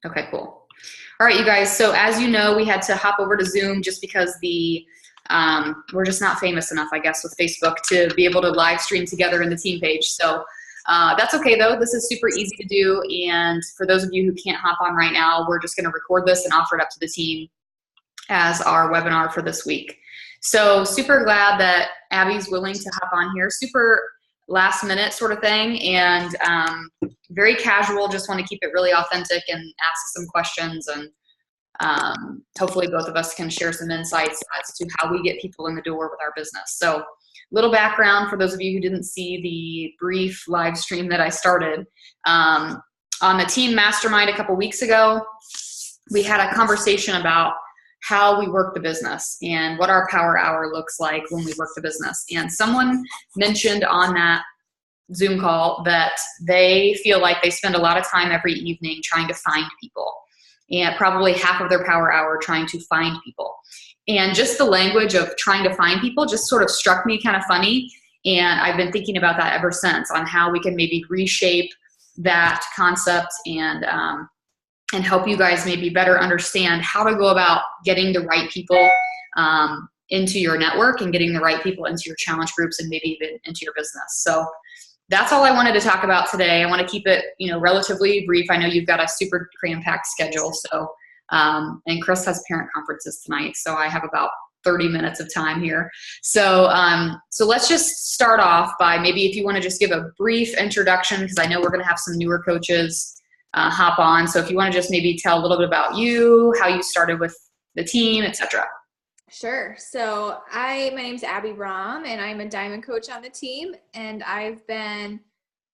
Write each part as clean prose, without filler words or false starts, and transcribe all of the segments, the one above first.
Okay, cool. All right, you guys. So as you know, we had to hop over to Zoom just because we're just not famous enough, I guess, with Facebook to be able to live stream together in the team page. So that's okay though. This is super easy to do. And for those of you who can't hop on right now, we're just going to record this and offer it up to the team as our webinar for this week. So super glad that Abby's willing to hop on here. Super last minute sort of thing, and very casual. Just want to keep it really authentic and ask some questions, and hopefully both of us can share some insights as to how we get people in the door with our business. So little background for those of you who didn't see the brief live stream that I started. On the team mastermind a couple weeks ago, we had a conversation about how we work the business and what our power hour looks like when we work the business. And someone mentioned on that Zoom call that they feel like they spend a lot of time every evening trying to find people, and probably half of their power hour trying to find people. And just the language of trying to find people just sort of struck me kind of funny. And I've been thinking about that ever since, on how we can maybe reshape that concept and help you guys maybe better understand how to go about getting the right people into your network and getting the right people into your challenge groups and maybe even into your business. So that's all I wanted to talk about today. I want to keep it, relatively brief. I know you've got a super cram-packed schedule. So, and Chris has parent conferences tonight, so I have about 30 minutes of time here. So, so let's just start off by maybe if you want to just give a brief introduction, because I know we're going to have some newer coaches hop on. So if you want to just maybe tell a little bit about you, how you started with the team, etc. Sure. So my name's Abby Brahm, and I'm a diamond coach on the team. And I've been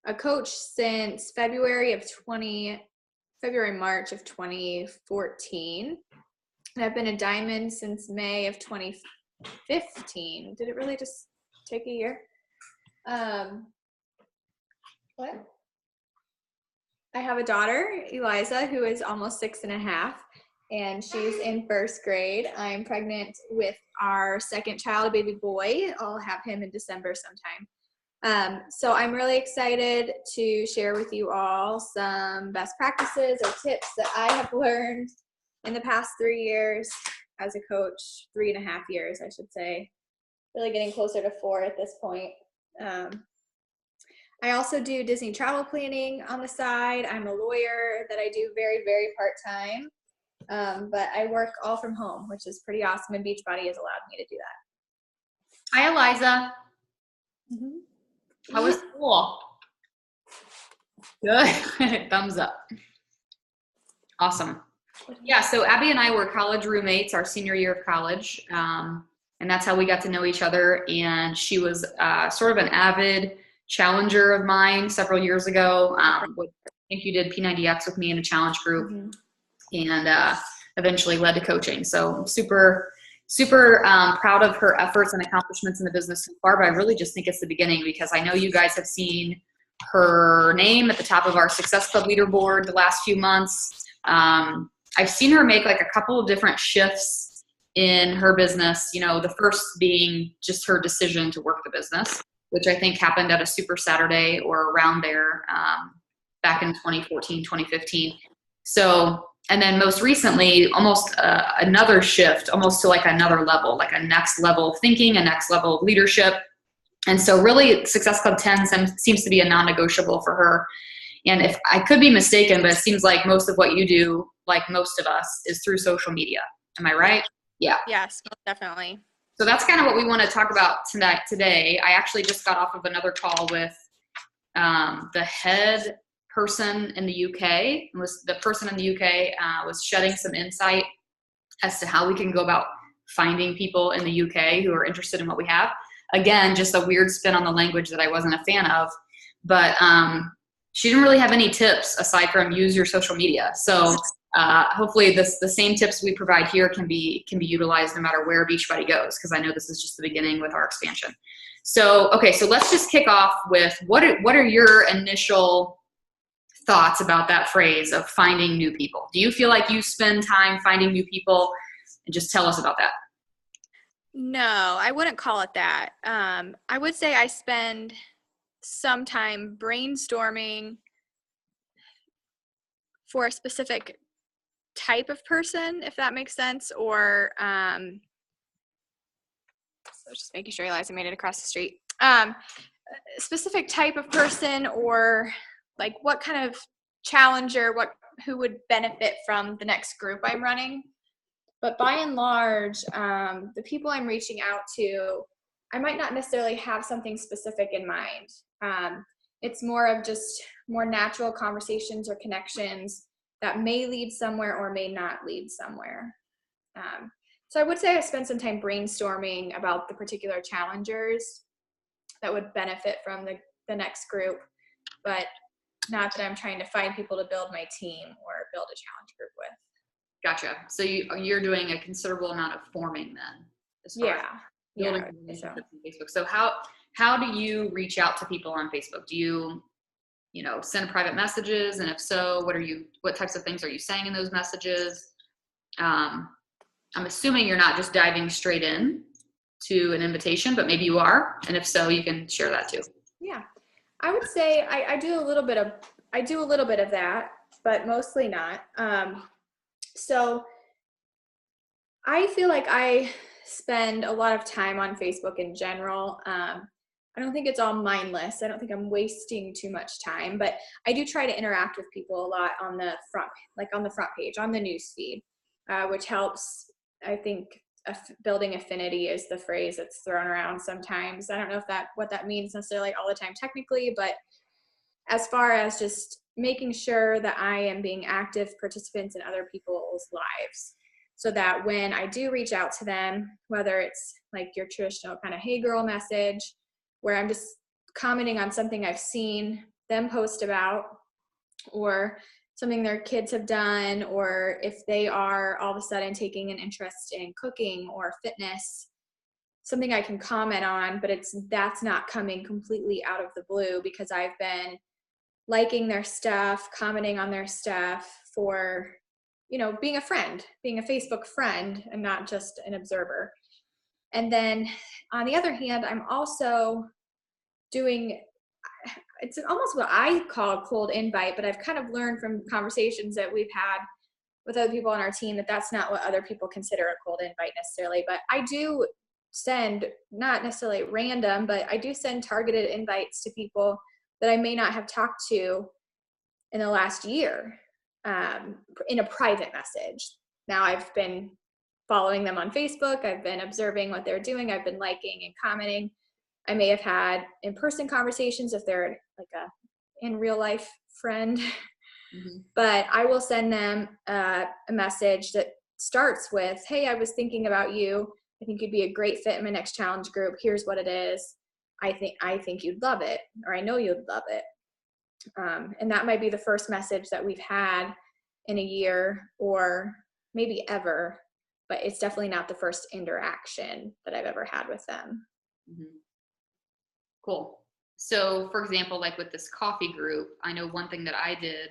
a coach since March of 2014. And I've been a diamond since May of 2015. Did it really just take a year? What? I have a daughter, Eliza, who is almost 6.5, and she's in first grade. I'm pregnant with our second child, a baby boy. I'll have him in December sometime. So I'm really excited to share with you all some best practices or tips that I have learned in the past 3 years as a coach, 3.5 years, I should say. Really getting closer to 4 at this point. I also do Disney travel planning on the side. I'm a lawyer that I do very, very part-time, but I work all from home, which is pretty awesome, and Beachbody has allowed me to do that. Hi, Eliza. How was school? Good. Thumbs up. Awesome. Yeah, so Abby and I were college roommates our senior year of college, and that's how we got to know each other. And she was sort of an avid challenger of mine several years ago. I think you did P90X with me in a challenge group, and eventually led to coaching. So I'm super proud of her efforts and accomplishments in the business so far, but I really just think it's the beginning, because I know you guys have seen her name at the top of our Success Club leaderboard the last few months. I've seen her make like a couple of different shifts in her business, the first being just her decision to work the business, which I think happened at a Super Saturday or around there back in 2014, 2015. So, and then most recently, almost another shift, almost to like another level, like a next level of thinking, a next level of leadership. And so really Success Club 10 seems to be a non-negotiable for her. And if I could be mistaken, but it seems like most of what you do, like most of us, is through social media. Am I right? Yeah. Yes, definitely. So that's kind of what we want to talk about today. I actually just got off of another call with the head person in the UK. The person in the UK was shedding some insight as to how we can go about finding people in the UK who are interested in what we have. Again, just a weird spin on the language that I wasn't a fan of. But she didn't really have any tips aside from use your social media. So hopefully the same tips we provide here can be utilized no matter where Beachbody goes, because I know this is just the beginning with our expansion. So, okay, so let's just kick off with what are your initial thoughts about that phrase of finding new people? Do you feel like you spend time finding new people? And just tell us about that. No, I wouldn't call it that. I would say I spend some time brainstorming for a specific type of person, if that makes sense, or so just making sure Eliza made it across the street. Specific type of person, or like what kind of challenger, who would benefit from the next group I'm running. But by and large, the people I'm reaching out to, I might not necessarily have something specific in mind. It's more of just more natural conversations or connections that may lead somewhere or may not lead somewhere. So I would say I spent some time brainstorming about the particular challengers that would benefit from the next group, but not that I'm trying to find people to build my team or build a challenge group with. Gotcha. So you're doing a considerable amount of forming then, as far as building relationships on Facebook. So how do you reach out to people on Facebook? Do you send private messages, and if so, what types of things are you saying in those messages? I'm assuming you're not just diving straight in to an invitation, but maybe you are, and if so, you can share that too. Yeah, I would say I do a little bit of that, but mostly not. So I feel like I spend a lot of time on Facebook in general. I don't think it's all mindless. I don't think I'm wasting too much time, but I do try to interact with people a lot on the front page, on the news feed, which helps. I think building affinity is the phrase that's thrown around sometimes. I don't know what that means necessarily all the time technically, but as far as just making sure that I am being active participants in other people's lives, so that when I do reach out to them, whether it's like your traditional kind of hey girl message, where I'm just commenting on something I've seen them post about, or something their kids have done, or if they are all of a sudden taking an interest in cooking or fitness, something I can comment on, but that's not coming completely out of the blue because I've been liking their stuff, commenting on their stuff for, being a friend, being a Facebook friend and not just an observer. And then on the other hand, I'm also doing, it's almost what I call a cold invite, but I've kind of learned from conversations that we've had with other people on our team that that's not what other people consider a cold invite necessarily. But I do send, not necessarily random, but I do send targeted invites to people that I may not have talked to in the last year, in a private message. Now I've been following them on Facebook. I've been observing what they're doing. I've been liking and commenting. I may have had in-person conversations if they're like a in real life friend, but I will send them a message that starts with, hey, I was thinking about you. I think you'd be a great fit in my next challenge group. Here's what it is. I think you'd love it, or I know you'd love it. And that might be the first message that we've had in a year or maybe ever, but it's definitely not the first interaction that I've ever had with them. Mm-hmm. Cool. So for example, like with this coffee group, I know one thing that I did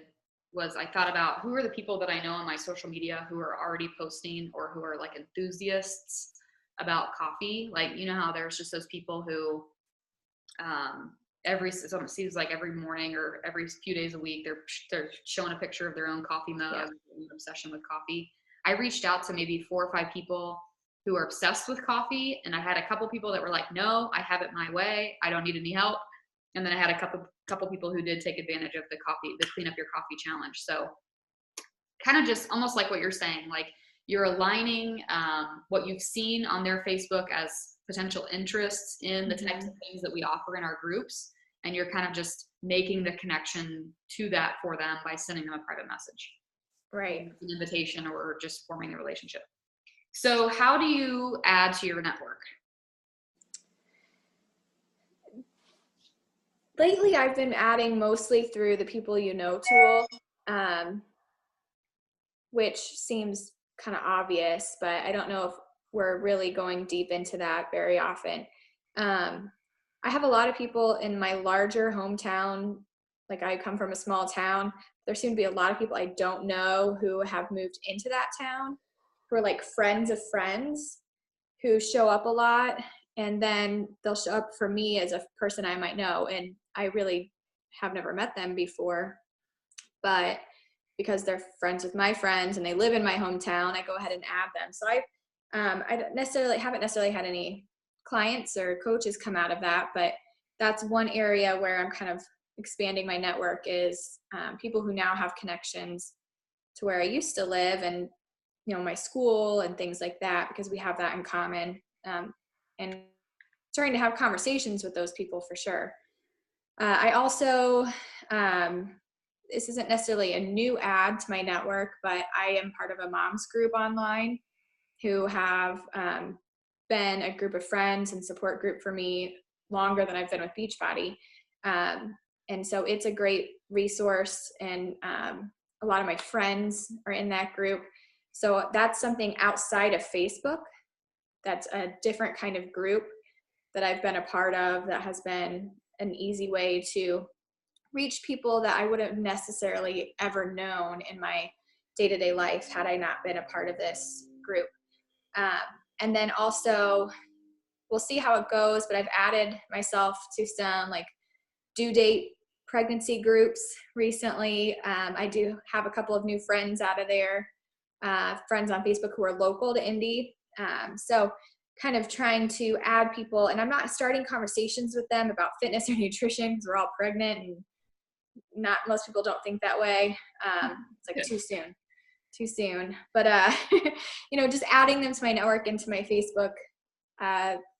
was I thought about who are the people that I know on my social media who are already posting or who are like enthusiasts about coffee. Like, how there's just those people who, it seems like every morning or every few days a week, they're showing a picture of their own coffee mug, obsession with coffee. I reached out to maybe 4 or 5 people who are obsessed with coffee, and I had a couple people that were like, no, I have it my way, I don't need any help. And then I had a couple people who did take advantage of the clean up your coffee challenge. So kind of just almost like what you're saying, like you're aligning what you've seen on their Facebook as potential interests in the types of things that we offer in our groups, and you're kind of just making the connection to that for them by sending them a private message, right? An invitation, or just forming a relationship. So how do you add to your network? Lately, I've been adding mostly through the people you know tool, which seems kind of obvious, but I don't know if we're really going deep into that very often. I have a lot of people in my larger hometown. Like, I come from a small town. There seem to be a lot of people I don't know who have moved into that town, who are like friends of friends who show up a lot, and then they'll show up for me as a person I might know, and I really have never met them before, but because they're friends with my friends and they live in my hometown, I go ahead and add them. So I haven't necessarily had any clients or coaches come out of that, but that's one area where I'm kind of expanding my network is people who now have connections to where I used to live and, my school and things like that, because we have that in common, and starting to have conversations with those people for sure. I also, this isn't necessarily a new add to my network, but I am part of a mom's group online who have been a group of friends and support group for me longer than I've been with Beachbody. And so it's a great resource, and a lot of my friends are in that group. So that's something outside of Facebook. That's a different kind of group that I've been a part of that has been an easy way to reach people that I wouldn't have necessarily ever known in my day-to-day life had I not been a part of this group. And then also, we'll see how it goes, but I've added myself to some like due date pregnancy groups recently. I do have a couple of new friends out of there, friends on Facebook who are local to Indy. So kind of trying to add people, and I'm not starting conversations with them about fitness or nutrition because we're all pregnant, and not most people don't think that way. It's like too soon. But just adding them to my network and to my Facebook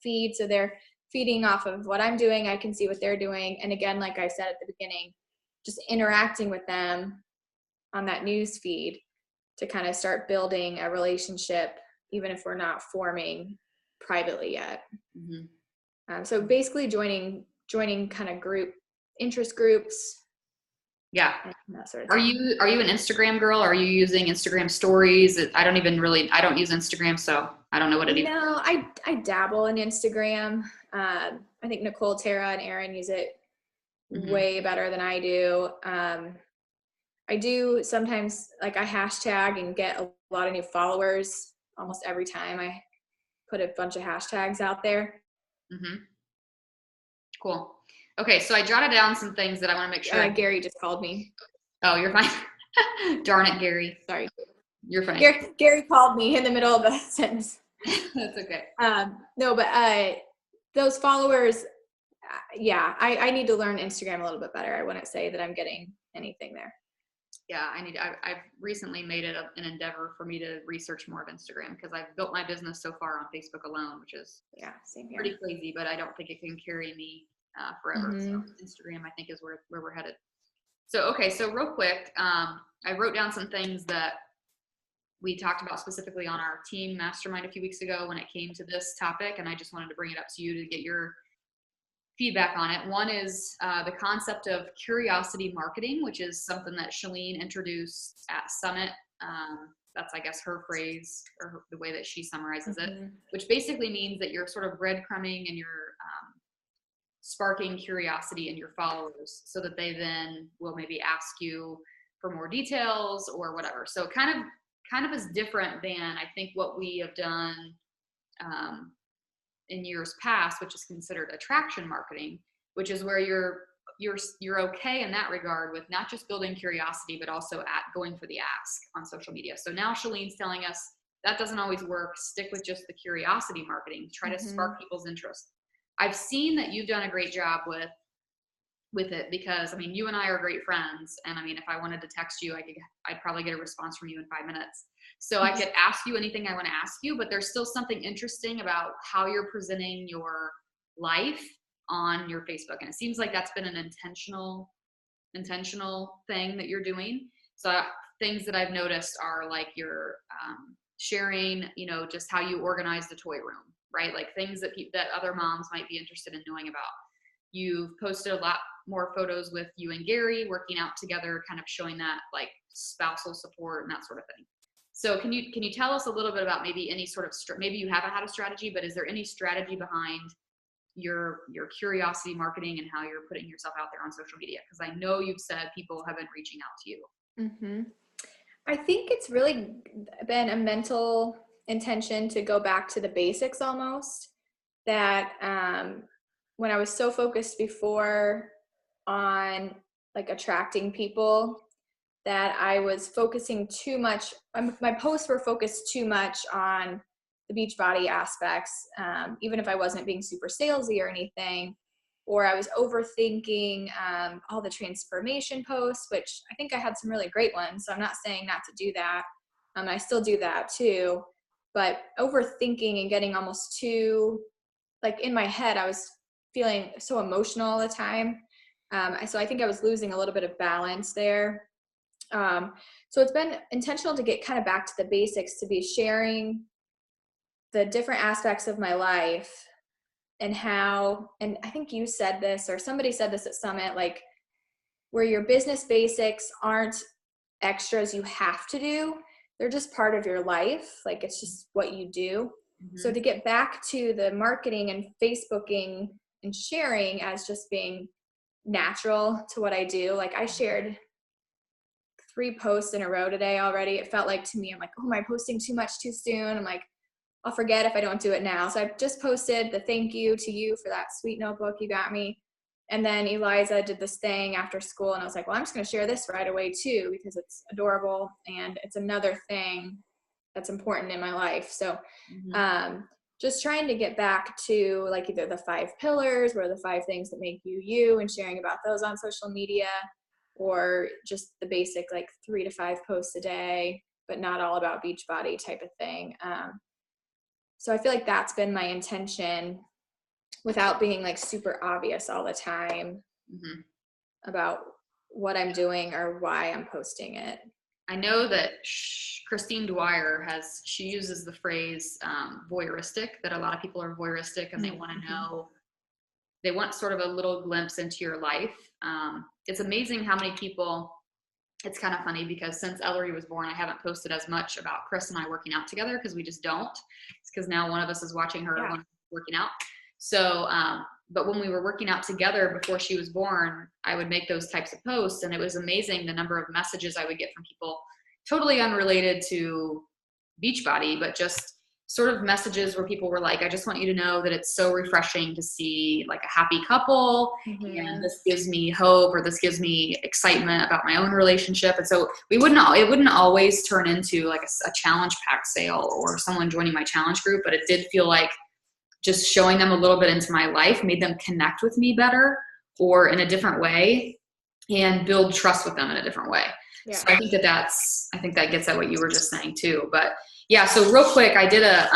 feed, so they're feeding off of what I'm doing. I can see what they're doing, and again, like I said at the beginning, just interacting with them on that news feed to kind of start building a relationship, even if we're not forming privately yet. Mm-hmm. So basically joining kind of interest groups. Yeah. That sort of thing. Are you an Instagram girl? Are you using Instagram stories? I don't use Instagram, so I don't know what it is. No, I dabble in Instagram. I think Nicole, Tara, and Aaron use it way better than I do. I do sometimes, like, I hashtag and get a lot of new followers almost every time I put a bunch of hashtags out there. Cool. Okay, so I jotted down some things that I want to make sure. Gary just called me. Oh, you're fine. Darn it, Gary. Sorry. You're fine. Gary called me in the middle of the sentence. That's okay. No, but those followers, I need to learn Instagram a little bit better. I wouldn't say that I'm getting anything there. Yeah, I've recently made it an endeavor for me to research more of Instagram, because I've built my business so far on Facebook alone, which is same here. Pretty crazy, but I don't think it can carry me forever. So Instagram, I think, is where we're headed. So, okay, so real quick, I wrote down some things that we talked about specifically on our team mastermind a few weeks ago when it came to this topic, and I just wanted to bring it up to you to get your feedback on it. One is the concept of curiosity marketing, which is something that Shalene introduced at Summit. That's, I guess, her phrase, or the way that she summarizes it, which basically means that you're sort of breadcrumbing and you're sparking curiosity in your followers so that they then will maybe ask you for more details or whatever. So kind of is different than, I think, what we have done in years past, which is considered attraction marketing, which is where you're okay in that regard with not just building curiosity, but also at going for the ask on social media. So now Shalene's telling us that doesn't always work. Stick with just the curiosity marketing. Try to spark people's interest. I've seen that you've done a great job with it, because, I mean, you and I are great friends. And I mean, if I wanted to text you, I'd probably get a response from you in 5 minutes. So I could ask you anything I want to ask you, but there's still something interesting about how you're presenting your life on your Facebook. And it seems like that's been an intentional thing that you're doing. So things that I've noticed are like you're sharing, just how you organize the toy room, right? Like things that other moms might be interested in knowing about. You've posted a lot more photos with you and Gary working out together, kind of showing that like spousal support and that sort of thing. So can you tell us a little bit about maybe any sort of maybe you haven't had a strategy, but is there any strategy behind your curiosity marketing and how you're putting yourself out there on social media? Because I know you've said people have been reaching out to you. I think it's really been a mental intention to go back to the basics almost, that when I was so focused before on like attracting people, that I was focusing too much, my posts were focused too much on the Beachbody aspects, even if I wasn't being super salesy or anything, or I was overthinking all the transformation posts, which I think I had some really great ones. So I'm not saying not to do that. I still do that too, but overthinking and getting almost too, like in my head, I was feeling so emotional all the time. So I think I was losing a little bit of balance there. So it's been intentional to get kind of back to the basics, to be sharing the different aspects of my life and how, and I think you said this, or somebody said this at Summit, like where your business basics aren't extras you have to do, they're just part of your life. Like it's just what you do. Mm-hmm. So to get back to the marketing and Facebooking and sharing as just being natural to what I do, like I shared 3 posts in a row today already. It felt like to me, I'm like, oh, am I posting too much too soon? I'm like, I'll forget if I don't do it now. So I just posted the thank you to you for that sweet notebook you got me. And then Eliza did this thing after school, and I was like, well, I'm just going to share this right away too, because it's adorable and it's another thing that's important in my life. So just trying to get back to like either the 5 pillars, or the 5 things that make you you, and sharing about those on social media, or just the basic like 3 to 5 posts a day, but not all about Beachbody type of thing. So I feel like that's been my intention, without being like super obvious all the time about what I'm doing or why I'm posting it. I know that Christine Dwyer she uses the phrase voyeuristic, that a lot of people are voyeuristic and they want to know, they want sort of a little glimpse into your life. It's amazing how many people, it's kind of funny because since Ellery was born, I haven't posted as much about Chris and I working out together, because we just don't. It's because now one of us is watching her when working out. So, but when we were working out together before she was born, I would make those types of posts, and it was amazing the number of messages I would get from people totally unrelated to Beachbody, but just sort of messages where people were like, I just want you to know that it's so refreshing to see like a happy couple, and this gives me hope, or this gives me excitement about my own relationship. And so it wouldn't always turn into like a challenge pack sale or someone joining my challenge group, but it did feel like just showing them a little bit into my life made them connect with me better or in a different way, and build trust with them in a different way. Yeah. So I think that gets at what you were just saying too. But yeah, so real quick, I did the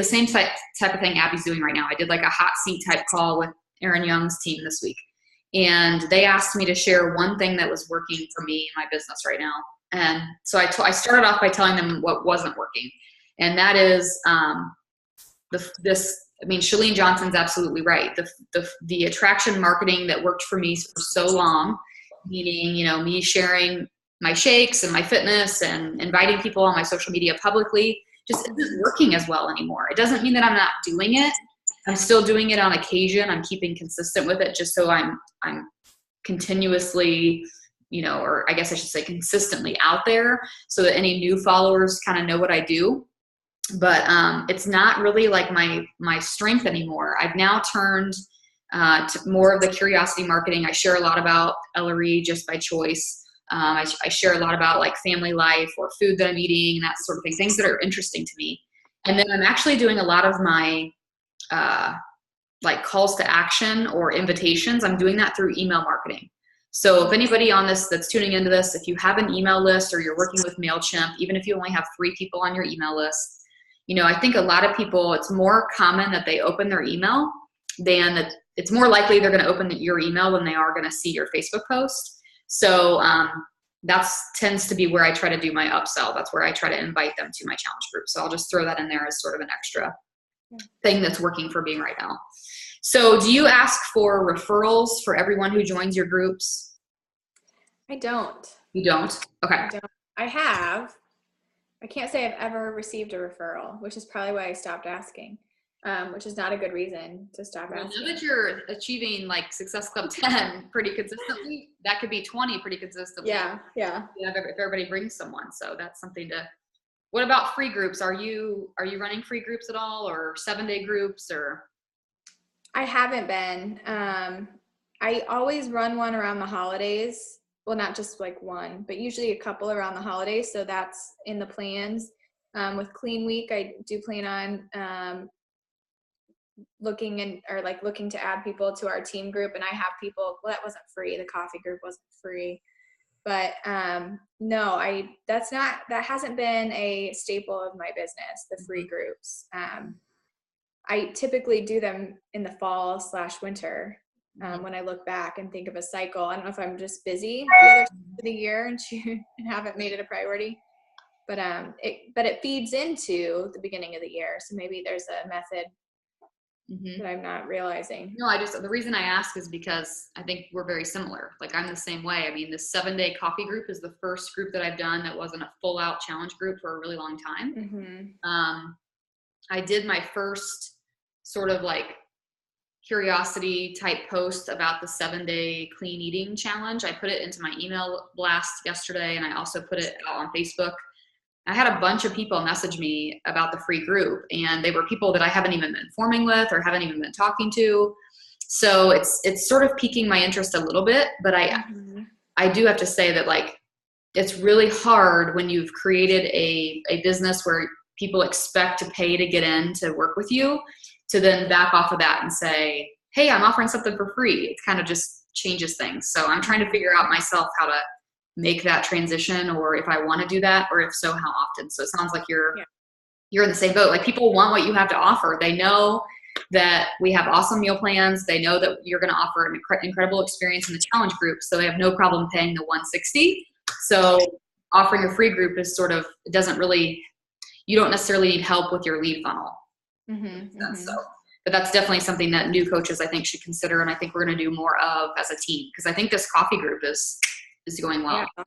same type of thing Abby's doing right now. I did like a hot seat type call with Aaron Young's team this week. And they asked me to share one thing that was working for me in my business right now. And so I started off by telling them what wasn't working. And that is Chalene Johnson's absolutely right. The attraction marketing that worked for me for so long, meaning, me sharing my shakes and my fitness and inviting people on my social media publicly, just isn't working as well anymore. It doesn't mean that I'm not doing it. I'm still doing it on occasion. I'm keeping consistent with it, just so I'm continuously, or I guess I should say consistently out there, so that any new followers kind of know what I do. But it's not really like my strength anymore. I've now turned to more of the curiosity marketing. I share a lot about Ellery just by choice. I share a lot about like family life or food that I'm eating, that sort of thing, things that are interesting to me. And then I'm actually doing a lot of my like calls to action or invitations. I'm doing that through email marketing. So if anybody on this that's tuning into this, if you have an email list or you're working with MailChimp, even if you only have 3 people on your email list, I think a lot of people, it's more common that they open their email than that. It's more likely they're going to open your email than they are going to see your Facebook post. So that tends to be where I try to do my upsell. That's where I try to invite them to my challenge group. So I'll just throw that in there as sort of an extra thing that's working for me right now. So do you ask for referrals for everyone who joins your groups? I don't. You don't? Okay. I don't. I have. I can't say I've ever received a referral, which is probably why I stopped asking, which is not a good reason to stop asking. Now that you're achieving like Success Club 10 pretty consistently, that could be 20 pretty consistently. Yeah. If everybody brings someone. So that's something to. What about free groups? Are you running free groups at all, or 7-day groups, or? I haven't been. I always run one around the holidays, well, not just like one, but usually a couple around the holidays. So that's in the plans. With Clean Week, I do plan on looking to add people to our team group. And I have people, well, that wasn't free. The coffee group wasn't free. But no, that hasn't been a staple of my business, the free groups. I typically do them in the fall/winter. When I look back and think of a cycle, I don't know if I'm just busy the other time of the year and haven't made it a priority, but it feeds into the beginning of the year. So maybe there's a method that I'm not realizing. No, the reason I ask is because I think we're very similar. Like I'm the same way. I mean, the 7-day coffee group is the first group that I've done that wasn't a full out challenge group for a really long time. I did my first sort of like curiosity type post about the 7-day clean eating challenge. I put it into my email blast yesterday, and I also put it out on Facebook. I had a bunch of people message me about the free group, and they were people that I haven't even been forming with or haven't even been talking to. So it's sort of piquing my interest a little bit, but I do have to say that like, it's really hard when you've created a business where people expect to pay to get in to work with you to then back off of that and say, hey, I'm offering something for free. It kind of just changes things. So I'm trying to figure out myself how to make that transition, or if I want to do that, or if so, how often. So it sounds like you're in the same boat. Like people want what you have to offer. They know that we have awesome meal plans. They know that you're going to offer an incredible experience in the challenge group. So they have no problem paying the $160. So offering a free group is sort of, it doesn't really, you don't necessarily need help with your lead funnel. So, but that's definitely something that new coaches I think should consider. And I think we're going to do more of as a team, because I think this coffee group is going well. Yeah.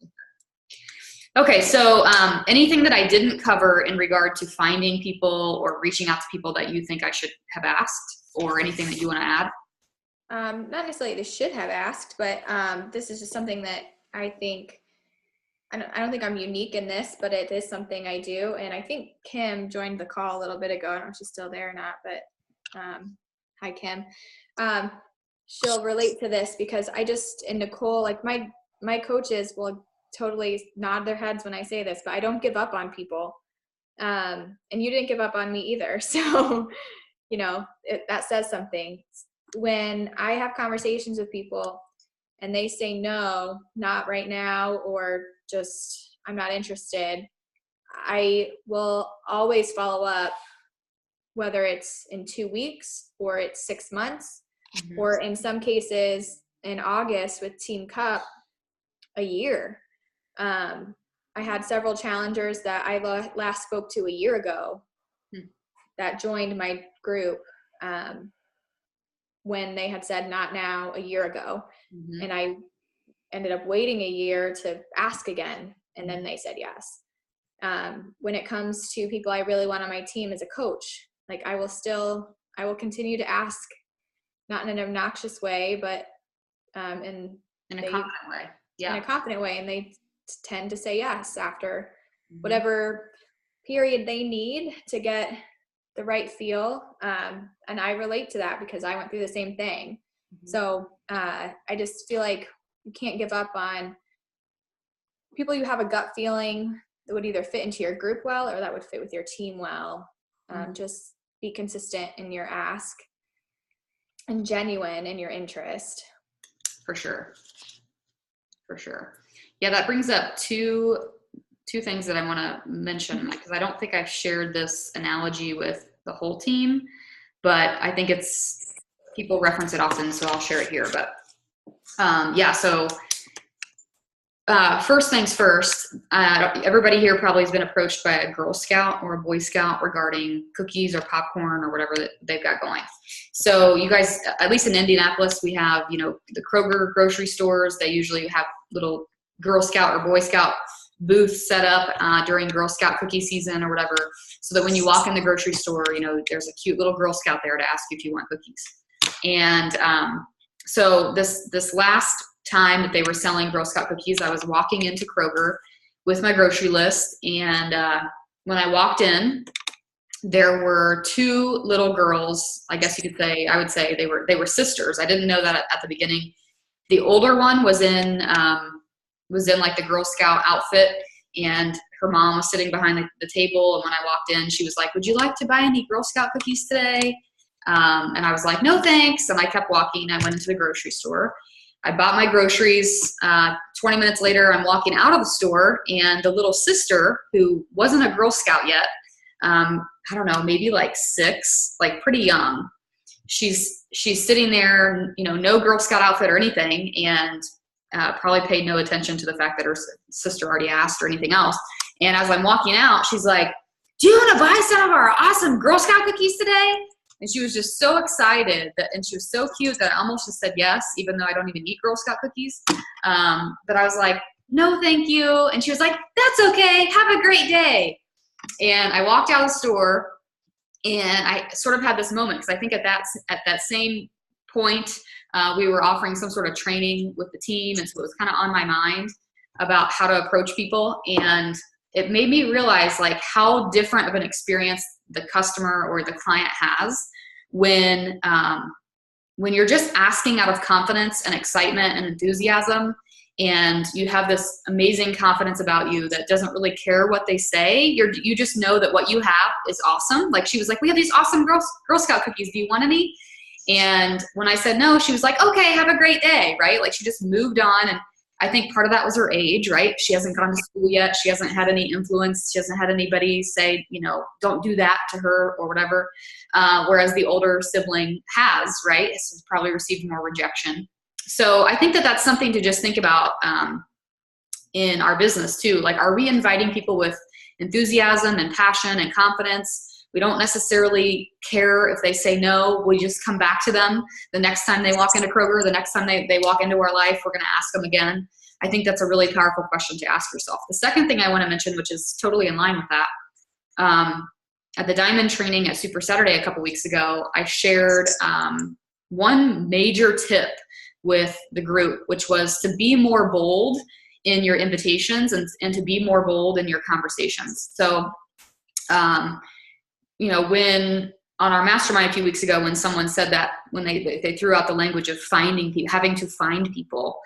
Okay. So anything that I didn't cover in regard to finding people or reaching out to people that you think I should have asked, or anything that you want to add? Not necessarily they should have asked, but this is just something that I think, I don't think I'm unique in this, but it is something I do. And I think Kim joined the call a little bit ago. I don't know if she's still there or not, but hi, Kim. She'll relate to this because and Nicole, like my coaches will totally nod their heads when I say this, but I don't give up on people. And you didn't give up on me either. So, that says something. When I have conversations with people and they say, no, not right now, or just, I'm not interested, I will always follow up, whether it's in 2 weeks or it's 6 months, or in some cases in August with Team Cup, a year. I had several challengers that I last spoke to a year ago that joined my group when they had said not now a year ago. And I ended up waiting a year to ask again, and then they said yes. When it comes to people I really want on my team as a coach, like I will continue to ask, not in an obnoxious way, but in a confident way. In a confident way, and they tend to say yes after whatever period they need to get the right feel. And I relate to that because I went through the same thing. So I just feel like you can't give up on people you have a gut feeling that would either fit into your group well or that would fit with your team well. Just be consistent in your ask and genuine in your interest. For sure. Yeah, that brings up two things that I want to mention, because I don't think I've shared this analogy with the whole team, but I think people reference it often, so I'll share it here. But so first things first, everybody here probably has been approached by a Girl Scout or a Boy Scout regarding cookies or popcorn or whatever that they've got going. So you guys, at least in Indianapolis, we have, the Kroger grocery stores. They usually have little Girl Scout or Boy Scout booths set up during Girl Scout cookie season or whatever, so that when you walk in the grocery store, there's a cute little Girl Scout there to ask you if you want cookies. And so this last time that they were selling Girl Scout cookies, I was walking into Kroger with my grocery list, and when I walked in, there were 2 little girls. I guess you could say, I would say they were sisters. I didn't know that at the beginning. The older one was in was in like the Girl Scout outfit, and her mom was sitting behind the table. And when I walked in, she was like, "Would you like to buy any Girl Scout cookies today?" And I was like, "No, thanks." And I kept walking. I went into the grocery store. I bought my groceries. 20 minutes later, I'm walking out of the store, and the little sister, who wasn't a Girl Scout yet, I don't know, maybe like 6, like pretty young. She's sitting there, you know, no Girl Scout outfit or anything, and probably paid no attention to the fact that her sister already asked or anything else. And as I'm walking out, she's like, "Do you want to buy some of our awesome Girl Scout cookies today?" And she was just so excited and she was so cute that I almost just said yes, even though I don't even eat Girl Scout cookies. But I was like, "No, thank you." And she was like, "That's okay. Have a great day." And I walked out of the store, and I sort of had this moment, because I think at that same point, we were offering some sort of training with the team. And so it was kind of on my mind about how to approach people. And it made me realize like how different of an experience the customer or the client has when you're just asking out of confidence and excitement and enthusiasm, and you have this amazing confidence about you that doesn't really care what they say. You just know that what you have is awesome. Like she was like, "We have these awesome Girl Scout cookies. Do you want any?" And when I said no, she was like, "Okay, have a great day," right? Like she just moved on. And I think part of that was her age, right? She hasn't gone to school yet. She hasn't had any influence. She hasn't had anybody say, you know, "Don't do that" to her or whatever. Whereas the older sibling has, right? Has probably received more rejection. So I think that that's something to just think about in our business too. Like, are we inviting people with enthusiasm and passion and confidence? We don't necessarily care if they say no. We just come back to them the next time they walk into Kroger, the next time they walk into our life, we're going to ask them again. I think that's a really powerful question to ask yourself. The second thing I want to mention, which is totally in line with that, at the Diamond training at Super Saturday a couple weeks ago, I shared one major tip with the group, which was to be more bold in your invitations and to be more bold in your conversations. So, you know, when on our mastermind a few weeks ago, when someone said that, when they threw out the language of finding people, having to find people,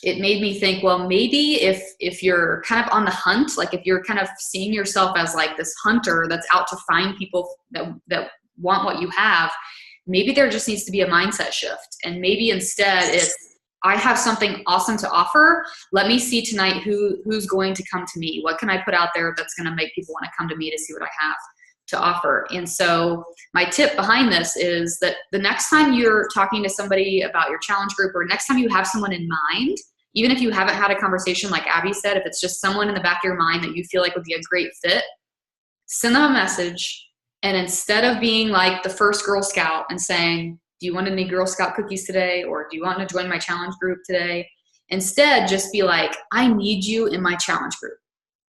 it made me think, well, maybe if you're kind of on the hunt, like if you're kind of seeing yourself as like this hunter that's out to find people that want what you have, maybe there just needs to be a mindset shift. And maybe instead it's, I have something awesome to offer. Let me see tonight who's going to come to me. What can I put out there that's going to make people want to come to me to see what I have to offer? And so my tip behind this is that the next time you're talking to somebody about your challenge group, or next time you have someone in mind, even if you haven't had a conversation like Abby said, if it's just someone in the back of your mind that you feel like would be a great fit, send them a message. And instead of being like the first Girl Scout and saying, "Do you want any Girl Scout cookies today?" or "Do you want to join my challenge group today?" Instead, just be like, "I need you in my challenge group,"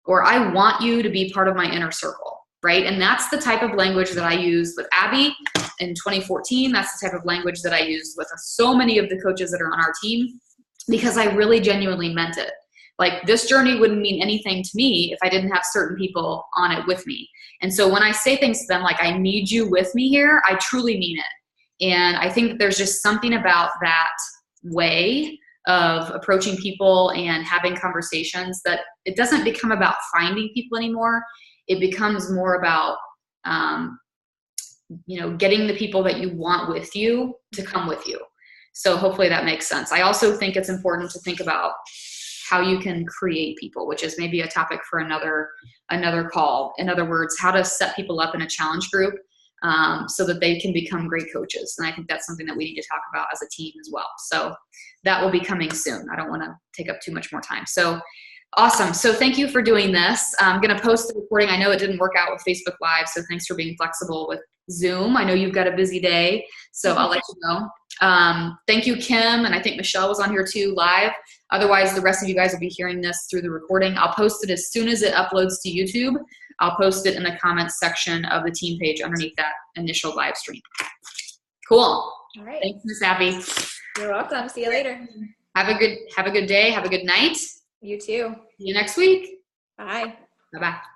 or "I want you to be part of my inner circle," right? And that's the type of language that I used with Abby in 2014. That's the type of language that I used with so many of the coaches that are on our team, because I really genuinely meant it. Like, this journey wouldn't mean anything to me if I didn't have certain people on it with me. And so when I say things to them like, "I need you with me here," I truly mean it. And I think that there's just something about that way of approaching people and having conversations that it doesn't become about finding people anymore. It becomes more about, you know, getting the people that you want with you to come with you. So hopefully that makes sense. I also think it's important to think about how you can create people, which is maybe a topic for another call. In other words, how to set people up in a challenge group so that they can become great coaches. And I think that's something that we need to talk about as a team as well. So that will be coming soon. I don't want to take up too much more time. So awesome. So thank you for doing this. I'm going to post the recording. I know it didn't work out with Facebook Live, so thanks for being flexible with Zoom. I know you've got a busy day, so I'll let you know. Thank you, Kim, and I think Michelle was on here too live. Otherwise, the rest of you guys will be hearing this through the recording. I'll post it as soon as it uploads to YouTube. I'll post it in the comments section of the team page underneath that initial live stream. Cool. All right. Thanks, Miss Abby. You're welcome. See you later. Have a good day. Have a good night. You too. See you next week. Bye. Bye-bye.